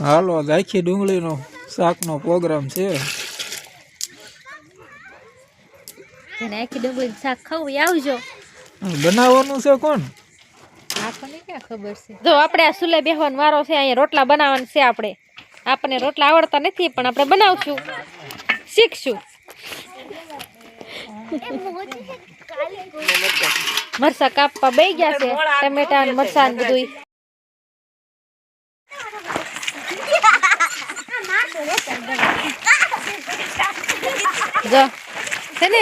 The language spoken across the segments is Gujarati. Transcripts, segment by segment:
હાલો આખી ડુંગળીનો શાકનો પ્રોગ્રામ છે. જેને આખી ડુંગળી શાક ખાવું આવજો. બનાવવાનું છે કોણ? આપણને ક્યાં ખબર છે. જો આપણે આ સુલે બેહવાનો વારો છે. અહીંયા રોટલા બનાવવાના છે. આપણને રોટલા આવડતા નથી પણ આપણે બનાવશું, શીખશું. મરસા કાપવા બેસી ગયા છે. ટમેટા અને મરસા ને બધું. જો છે ને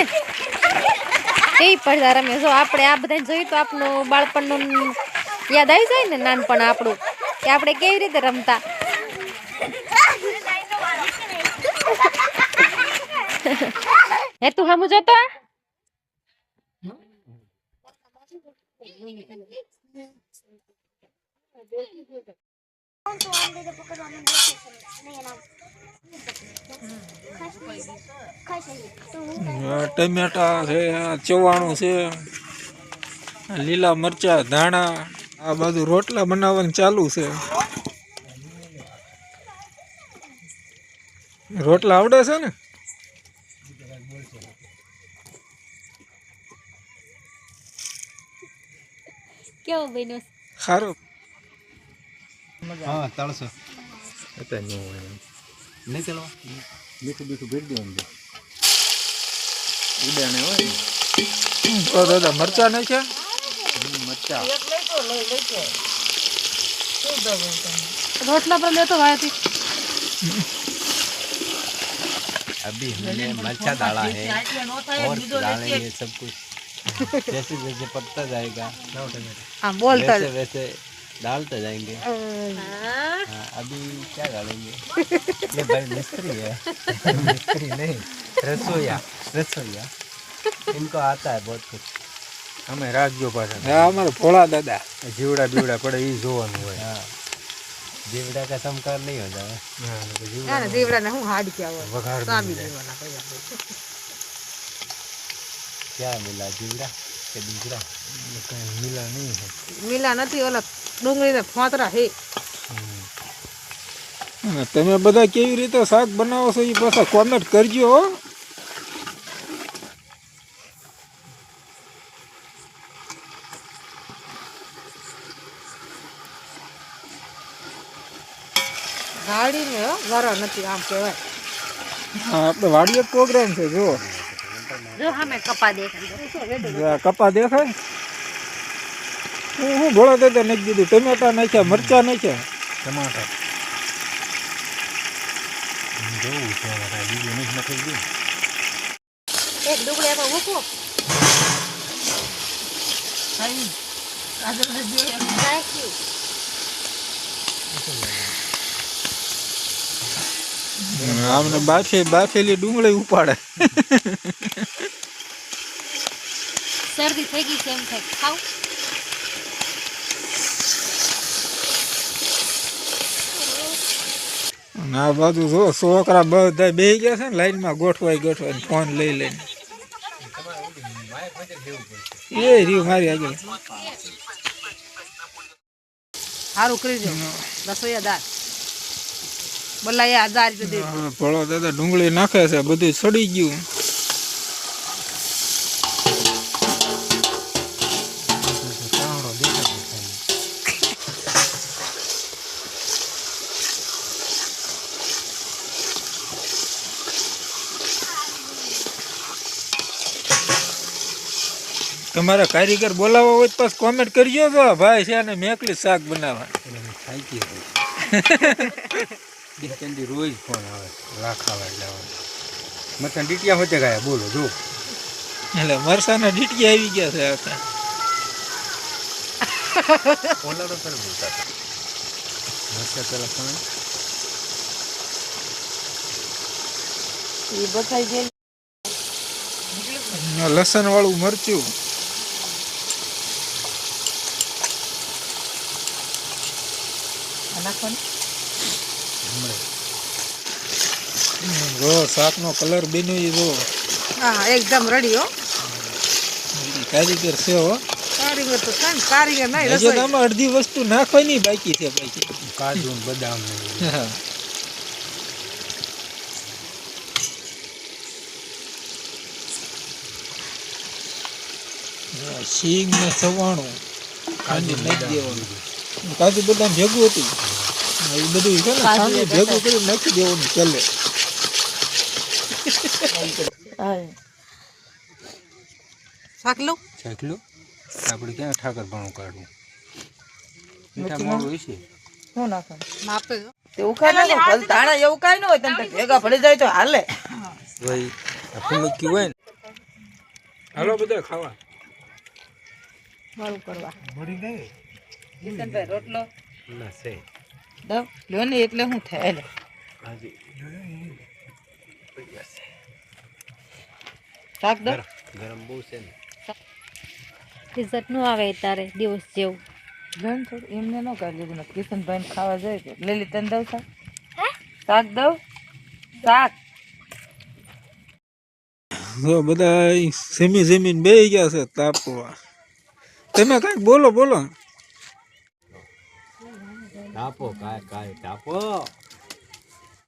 કેવી પડતા રમે. જો આપણે આ બધા જોયું તો આપણું બાળપણનું યાદ આવી જાય ને, નાનપણ આપણું, કે આપણે કેવી રીતે રમતા. હે તું હમું જોતો ટમેટા છે, ચવાણું છે, લીલા મરચા, ધાણા, આ બધું રોટલા બનાવવાનું ચાલુ છે. રોટલા આવડે છે ને? કેવો બન્યો? સારું. હા તળસો નહીં તળવા, મીઠું બીઠું ભેટ દેવાનું ઉડે ને હોય. તો દાદા મરચા નાખ્યા? મરચા રોટલા પર લેતો भाई अभी हमने मरचा डाला है और डालेंगे सब कुछ जैसे जैसे पकता जाएगा हाँ बोलता वैसे वैसे डालते जाएंगे. हाँ अभी क्या डालेंगे? ये भाई मिस्त्री है. मिस्त्री नहीं, रसोईया. रसोईया इनको आता है बहुत कुछ. हमें રાખજો પાછા. હા અમારા ભોળા દાદા જીવડા બીવડા પડે એ જોવાનું હોય. હા જીવડા का समकार नहीं होता है. ના ના જીવડા ને હું હાડ કે આવે વઘાર સામી દેવાના પૈસા. क्या मिला जीवड़ा के दूसरा कहीं मिला नहीं है. મિલા નથી, ઓલા ડુંગળી ને ફોતરા હે. અને તમે બધા કેવી રીતે શાક બનાવો છો એ પાછા કોમેન્ટ કરજો હો. ગાડી ને વારો નથી આમ કહેવાય. હા આપણે વાડીએ પ્રોગ્રામ છે. જો જો સામે કપા દેખાય. કપા દેખાય. હું ભોળા દાદા નાખી દીધું. ટમેટા નાખ્યા, મરચા નાખ્યા, टमाटर જોવું છે બીજું નથી નાખી દઉં. એક ડુંગળી એમાં મૂકો. આમને બાફેલી ડુંગળી ઉપાડે. શરદી થઈ ગઈ છે એમ થાય ખાવ. અને આ બાજુ જો છોકરા બધા બેસી ગયા છે ને લાઈનમાં ગોઠવાઈ ફોન લઈ લઈને. એ રહ્યું મારી આગળ. સારું કરી દો રસોઈયા દાળ બોલાયા દાળ દે. ભોળો દાદા ડુંગળી નાખે છે, બધું સડી ગયું. તમારા કારીગર બોલાવવા હોય તો પાછ કોમેન્ટ કરજો. તો ભાઈ છે ને મેકલી શાક બનાવવા થાકી બે ચંડી રોજ ફોન આવે રાખવા જવાનું. મતલબ ડીટિયા હોતે ગયા બોલો જો એટલે મરસાના ડીટીયા આવી ગયા છે આખા. ઓલા તો પર બોલતા મરચા પેલા ખાણ એ બકાઈ ગઈ. લસણ વાળું મરચું. જો શાકનો કલર બન્યો એ જો. હા એકદમ રેડી હો. કારીગર છે હો. કારીગર તો થાય ને, કારીગર નહીં હજી તો રસોઈ. આમાં અડધી વસ્તુ નાખવાની બાકી છે બાકી. કાજુ ને બદામ ને હા. શીંગ ને સવાણું કાજુ નાખી દેવાનું. કાજુ બદામ ભેગું હતું એ બધું છે ને સાંજે ભેગું કરી નાખી દેવાનું છેલ્લે. શાક લઉં? ચાખલું આપણે ક્યાં ઠાકર પણ કાઢવું મીઠા મોડું હોય છે શું નાખવાનું? માપે જો. તે ઉખાડ નાખો ભલે ધાણા એવું કાંઈ ન હોય તમે તો ભેગા ભળી જાય તો હાલે. ભાઈ આ ફૂમક્યું હોય ને હાલો બધા ખાવા. મારું કરવા કિશનભાઈ રોટલો ના છે દઉં લ્યો ને એટલે હું થાય લે. હાજી શાક દઉં ગરમ બહુ છે ને ઇજ્જત નું આવે તારે દિવસ જેવું. ગમ થોડું એમને ન કાઢી લીધું નથી કિશનભાઈ ને ખાવા જાય કે લીલી તને દઉં શાક શાક દઉં શાક જો બધા જમીન બેહી ગયા છે તાપવા. તમે કાંઈક બોલો બોલો. ટાપો કાય કાય ટાપો